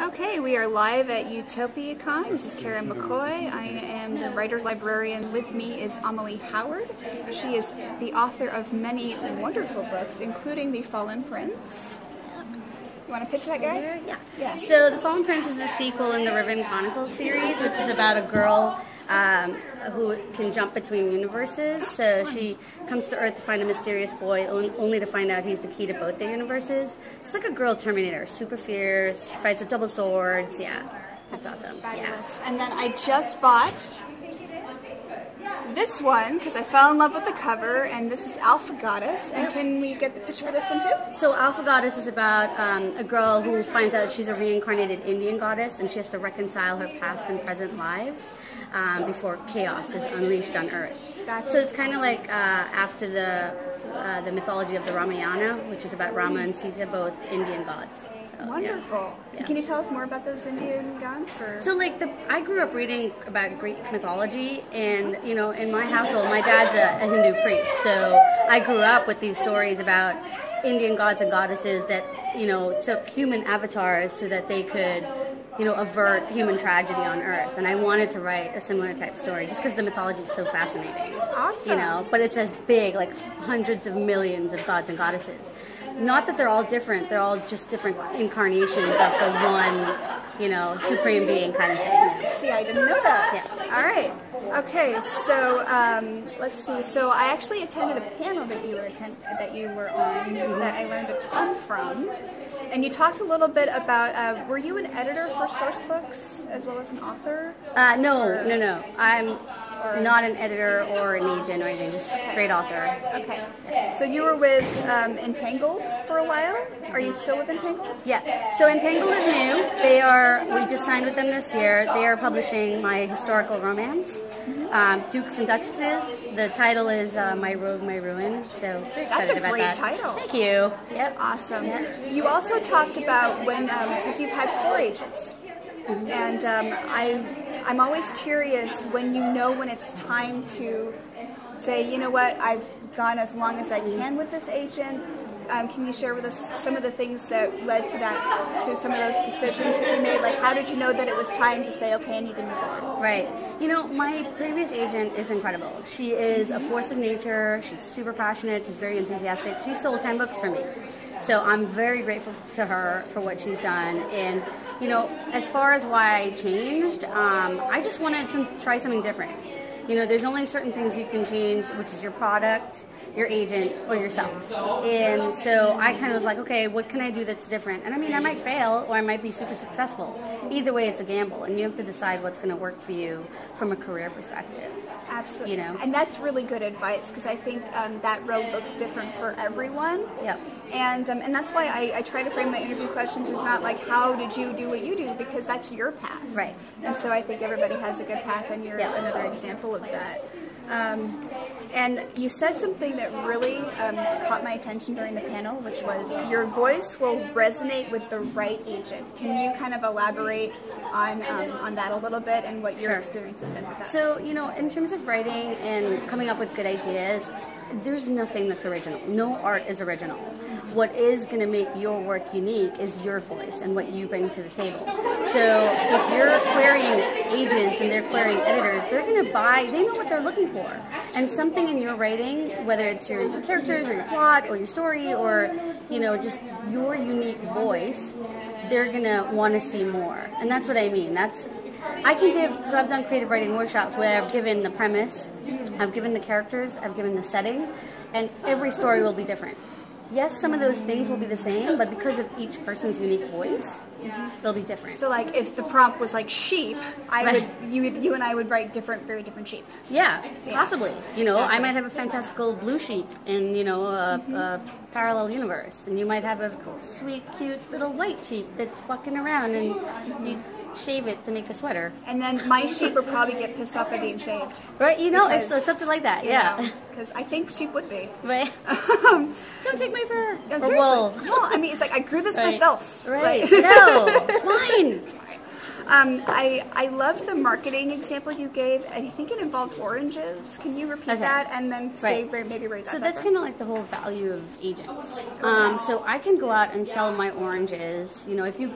Okay, we are live at UtopiaCon. This is Karen McCoy. I am the writer librarian. With me is Amelie Howard. She is the author of many wonderful books, including The Fallen Prince. You want to pitch that guy? Yeah. So The Fallen Prince is a sequel in the Riven Chronicles series, which is about a girl who can jump between universes. So she comes to Earth to find a mysterious boy, only to find out he's the key to both their universes. It's like a girl Terminator, super fierce. She fights with double swords. Yeah, that's awesome. Fabulous. Yeah. And then I just bought this one because I fell in love with the cover, and this is Alpha Goddess. And can we get the picture for this one too? So Alpha Goddess is about a girl who finds out she's a reincarnated Indian goddess, and she has to reconcile her past and present lives before chaos is unleashed on Earth. So it's kind of like after the mythology of the Ramayana, which is about Rama and Sita, both Indian gods. Wonderful. Yeah. Can you tell us more about those Indian gods? So, like, I grew up reading about Greek mythology, and you know, in my household, my dad's a Hindu priest, so I grew up with these stories about Indian gods and goddesses that, you know, took human avatars so that they could, you know, avert human tragedy on Earth. And I wanted to write a similar type story just because the mythology is so fascinating. Awesome. You know, but it's as big, like hundreds of millions of gods and goddesses. Not that they're all different, they're all just different incarnations of the one, you know, supreme being kind of thing. Yeah. See, I didn't know that. Yeah. All right. Okay, so let's see. So I actually attended a panel that you were on that I learned a ton from. And you talked a little bit about, were you an editor for Source Books as well as an author? No. I'm not an editor or an agent or anything, just straight author. Okay. So you were with Entangled for a while? Are you still with Entangled? Yeah. So Entangled is new. We just signed with them this year. They are publishing my historical romance, Dukes and Duchesses. The title is My Rogue, My Ruin. So very excited about that. That's a great title. Thank you. Yep. Awesome. Yeah. You also talked about when, because you've had 4 agents. And I'm always curious when you know when it's time to say, you know what, I've gone as long as I can with this agent. Can you share with us some of the things that led to some of those decisions that you made? Like, how did you know that it was time to say, okay, I need to move on? Right. You know, my previous agent is incredible. She is a force of nature. She's super passionate. She's very enthusiastic. She sold 10 books for me. So I'm very grateful to her for what she's done. And, you know, as far as why I changed, I just wanted to try something different. You know, there's only certain things you can change, which is your product, your agent, or yourself. And so I kind of was like, okay, what can I do that's different? And I mean, I might fail or I might be super successful. Either way, it's a gamble, and you have to decide what's going to work for you from a career perspective. Absolutely. You know? And that's really good advice, because I think that road looks different for everyone. Yep. And that's why I try to frame my interview questions. It's not like, how did you do what you do, because that's your path. Right. And so I think everybody has a good path, and you're another example of that. And you said something that really caught my attention during the panel, which was your voice will resonate with the right agent. Can you kind of elaborate on that a little bit and what your experience has been with that? So, you know, in terms of writing and coming up with good ideas, there's nothing that's original. No art is original. What is going to make your work unique is your voice and what you bring to the table. So if you're querying agents and they're querying editors, they're going to they know what they're looking for. And something in your writing, whether it's your characters or your plot or your story or, you know, just your unique voice, they're going to want to see more. And that's what I mean. So I've done creative writing workshops where I've given the premise, I've given the characters, I've given the setting, and every story will be different. Yes, some of those things will be the same, but because of each person's unique voice, it'll be different. So, like, if the prompt was like sheep, you and I would write very different sheep. Yeah, possibly. You know, exactly. I might have a fantastical blue sheep in, you know, a parallel universe, and you might have a sweet, cute little white sheep that's walking around, and you shave it to make a sweater. And then my sheep would probably get pissed off by being shaved. Right, you know, so something like that, yeah. Because I think sheep would be. Right. Don't take my fur. No, or wool. No, I mean, it's like, I grew this myself. Right. No, it's mine. I love the marketing example you gave. I think it involved oranges. Can you repeat that and then say maybe right So that's kind of like the whole value of agents. So I can go out and sell my oranges. You know, if you're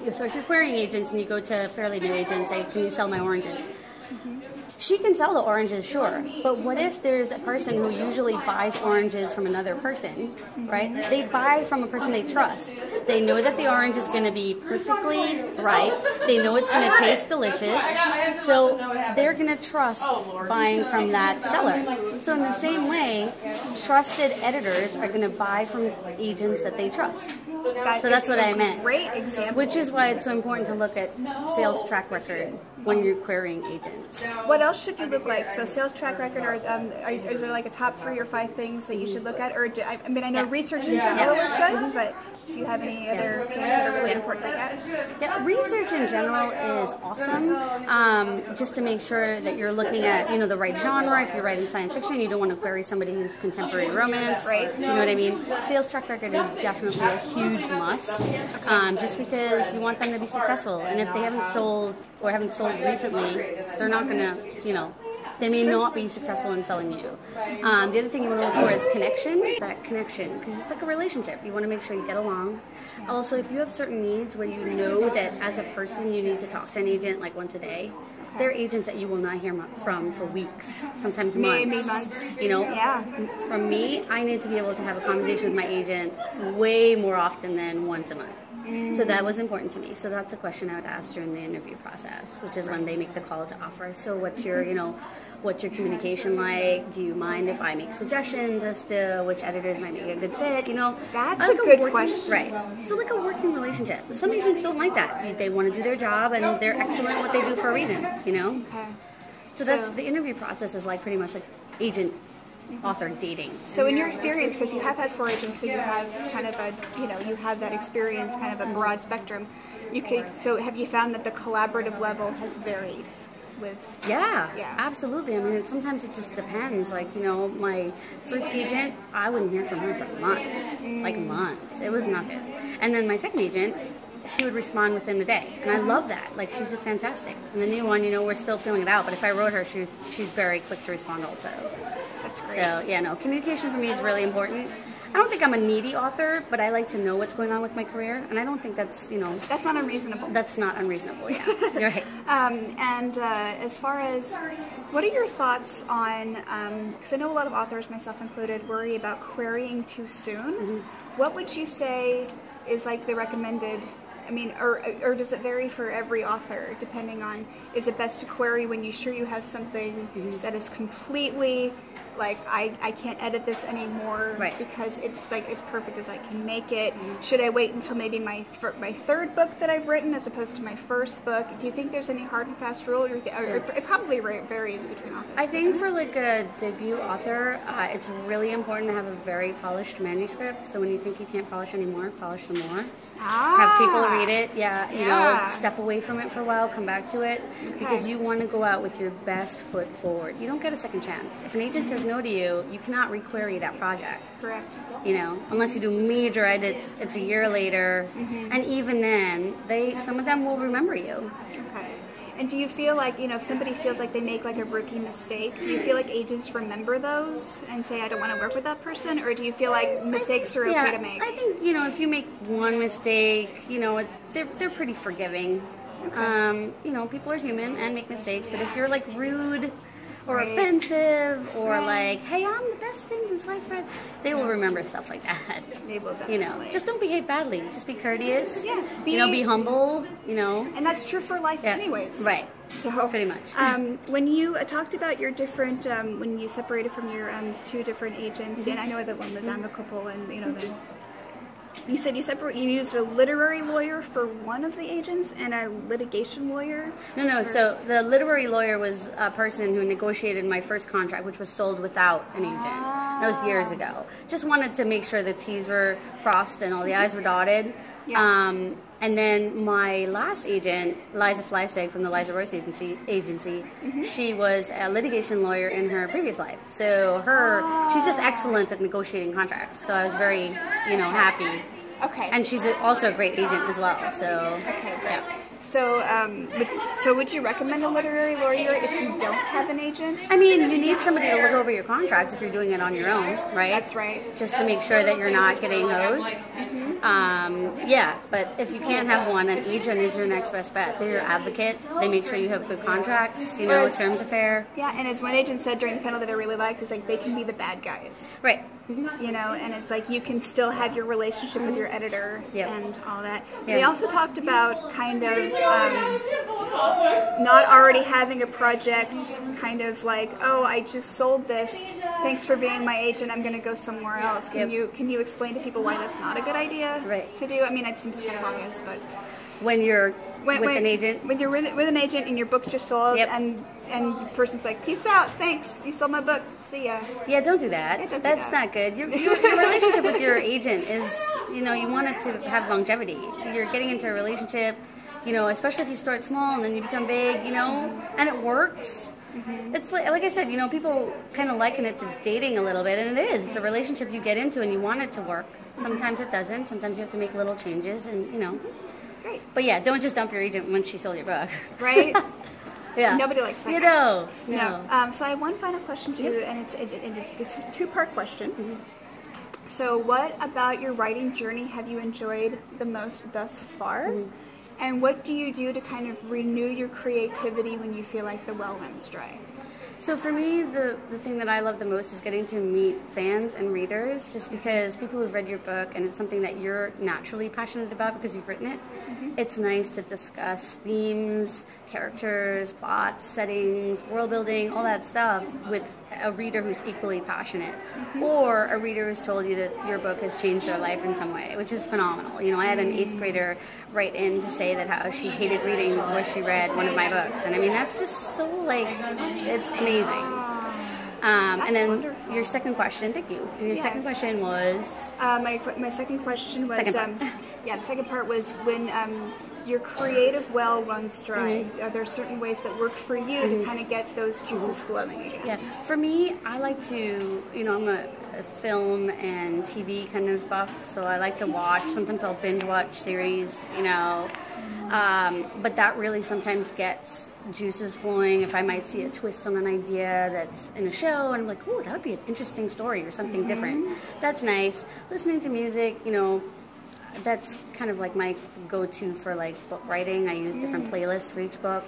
querying agents and you go to a fairly new agent and say, "Can you sell my oranges?" She can sell the oranges, sure, but what if there's a person who usually buys oranges from another person, right? They buy from a person they trust. They know that the orange is going to be perfectly ripe. They know it's going to taste delicious. So they're going to trust buying from that seller. So in the same way, trusted editors are going to buy from agents that they trust. So that's what I meant. Great example. Which is why it's so important to look at sales track record when you're querying agents. What else should you look like? So sales track record, is there like a top 3 or 5 things that you should look at? Or I know research in general is good, but do you have any other things that are really important like that? Yeah, research in general is awesome. Just to make sure that you're looking at, the right genre. If you're writing science fiction, you don't want to query somebody who's contemporary romance. Right. You know what I mean? Sales track record is definitely a huge must. Just because you want them to be successful. And if they haven't sold recently, they're not going to, they may not be successful in selling you. The other thing you want to look for is connection. That connection, because it's like a relationship. You want to make sure you get along. Also, if you have certain needs where you know that as a person you need to talk to an agent like once a day, there are agents that you will not hear from for weeks, sometimes months. Maybe months. Yeah. From me, I need to be able to have a conversation with my agent way more often than once a month. So that was important to me. So that's a question I would ask during the interview process, which is when they make the call to offer. So what's your communication like? Do you mind if I make suggestions as to which editors might make a good fit? That's like a good question. Right. So like a working relationship. Some agents don't like that. They want to do their job and they're excellent at what they do for a reason, Okay. So that's the interview process is like pretty much like agent author dating. So in your experience, because you have had 4 agents, so you have kind of you have that experience, kind of a broad spectrum. So have you found that the collaborative level has varied? Yeah, absolutely. I mean, sometimes it just depends. Like, my first agent, I wouldn't hear from her for months. Like months. It was not good. And then my second agent, she would respond within the day. And I love that. Like, she's just fantastic. And the new one, we're still filling it out. But if I wrote her, she's very quick to respond also. That's great. So, communication for me is really important. I don't think I'm a needy author, but I like to know what's going on with my career, and I don't think that's, That's not unreasonable. That's not unreasonable, yeah. You're right. And as far as, what are your thoughts on, because I know a lot of authors, myself included, worry about querying too soon. What would you say is like the recommended, or does it vary for every author, depending on, is it best to query when you're sure you have something that is completely, like, I can't edit this anymore because it's like as perfect as I can make it? Should I wait until maybe my 3rd book that I've written as opposed to my 1st book? Do you think there's any hard and fast rule, or it probably varies between authors? I think for like a debut author, it's really important to have a very polished manuscript. So when you think you can't polish anymore, polish some more. Have people read it. Step away from it for a while, come back to it, because you want to go out with your best foot forward. You don't get a second chance. If an agent says no to you, you cannot requery that project. Correct. Unless you do major edits, it's a year later, and even then, some of them will remember you. Okay. And do you feel like, if somebody feels like they make like a rookie mistake, do you feel like agents remember those and say, I don't want to work with that person? Or do you feel like mistakes are okay to make? I think, if you make one mistake, they're pretty forgiving. Okay. People are human and make mistakes, but if you're like rude or offensive or like, hey, I'm the best things in sliced bread, they will remember stuff like that. They will definitely. Just don't behave badly. Just be courteous. Yeah. Be humble, And that's true for life anyways. Right. So pretty much. When you talked about your different, when you separated from your 2 different agents, and I know that one was amicable, and you said you used a literary lawyer for one of the agents and a litigation lawyer? No. So the literary lawyer was a person who negotiated my first contract, which was sold without an agent. That was years ago. Just wanted to make sure the T's were crossed and all the I's were dotted. Yeah. And then my last agent, Liza Fleissig from the Liza Royce Agency, she was a litigation lawyer in her previous life. So she's just excellent at negotiating contracts. So I was very, happy. Okay. And she's also a great agent as well. So, okay, great. Yeah. So would you recommend a literary lawyer if you don't have an agent? I mean, you need somebody to look over your contracts if you're doing it on your own, right? That's right. Just to make sure that you're not getting hosed. Yeah, but if you can't have one, an agent is your next best bet. They're your advocate. They make sure you have good contracts, you know, terms of fair. Yeah, and as one agent said during the panel that I really liked, is like they can be the bad guys. Right. You know, and it's like you can still have your relationship with your editor and all that. Yeah. They also talked about kind of not already having a project, kind of like, oh, I just sold this. Thanks for being my agent. I'm going to go somewhere else. Can you explain to people why that's not a good idea to do? I mean, it seems kind of obvious, but when you're with an agent, when you're with an agent and your book just sold, and the person's like, peace out, thanks, you sold my book. See ya. Yeah, don't do that. Yeah, don't do That's that. not good. Your relationship with your agent is, you know, you want it to have longevity. You're getting into a relationship, you know, especially if you start small and then you become big, you know, and it works. It's like I said, you know, people kind of liken it to dating a little bit, and it is. It's a relationship you get into and you want it to work. Sometimes it doesn't. Sometimes you have to make little changes, and, you know. Great. But yeah, don't just dump your agent when she sold your book. Right? Yeah. Nobody likes that. You guy. know. No. So I have one final question to you, and it's a two-part question. So what about your writing journey have you enjoyed the most thus far? And what do you do to kind of renew your creativity when you feel like the well runs dry? So for me, the thing that I love the most is getting to meet fans and readers, just because people who've read your book and it's something that you're naturally passionate about because you've written it. It's nice to discuss themes, characters, plots, settings, world building, all that stuff with a reader who's equally passionate, or a reader who's told you that your book has changed their life in some way, which is phenomenal. You know, I had an 8th grader write in to say that how she hated reading before she read one of my books, and I mean, that's just so, like, it's amazing. And then wonderful. Your second question, thank you. And your second question was? My second question was, Second part. the second part was when your creative well runs dry, are there certain ways that work for you to kind of get those juices flowing again? Yeah, for me, I like to, you know, I'm a film and TV kind of buff, so I like to watch. Sometimes I'll binge watch series, you know, but that really sometimes gets juices flowing. If I might see a twist on an idea that's in a show, and I'm like, oh, that would be an interesting story or something different. That's nice. Listening to music, you know, that's kind of like my go-to for like book writing. I use different playlists for each book.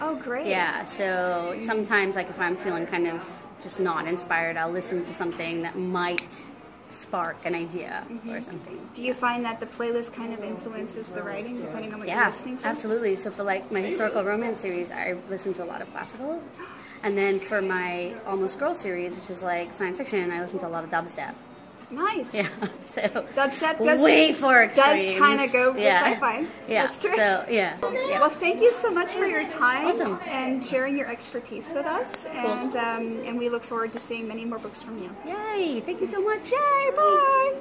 Oh, great. Yeah, so sometimes, like, if I'm feeling kind of just not inspired, I'll listen to something that might spark an idea or something. Do you find that the playlist kind of influences the writing depending on what you're listening to? Absolutely. So for like my historical romance series, I listen to a lot of classical. And then for my Almost Girl series, which is like science fiction, I listen to a lot of dubstep. Nice. Yeah. So Dubstep does way for extremes. Does kind of go with sci-fi. Yeah. That's true. So yeah. Well, thank you so much for your time Awesome. and sharing your expertise with us. And we look forward to seeing many more books from you. Yay! Thank you so much. Yay! Bye.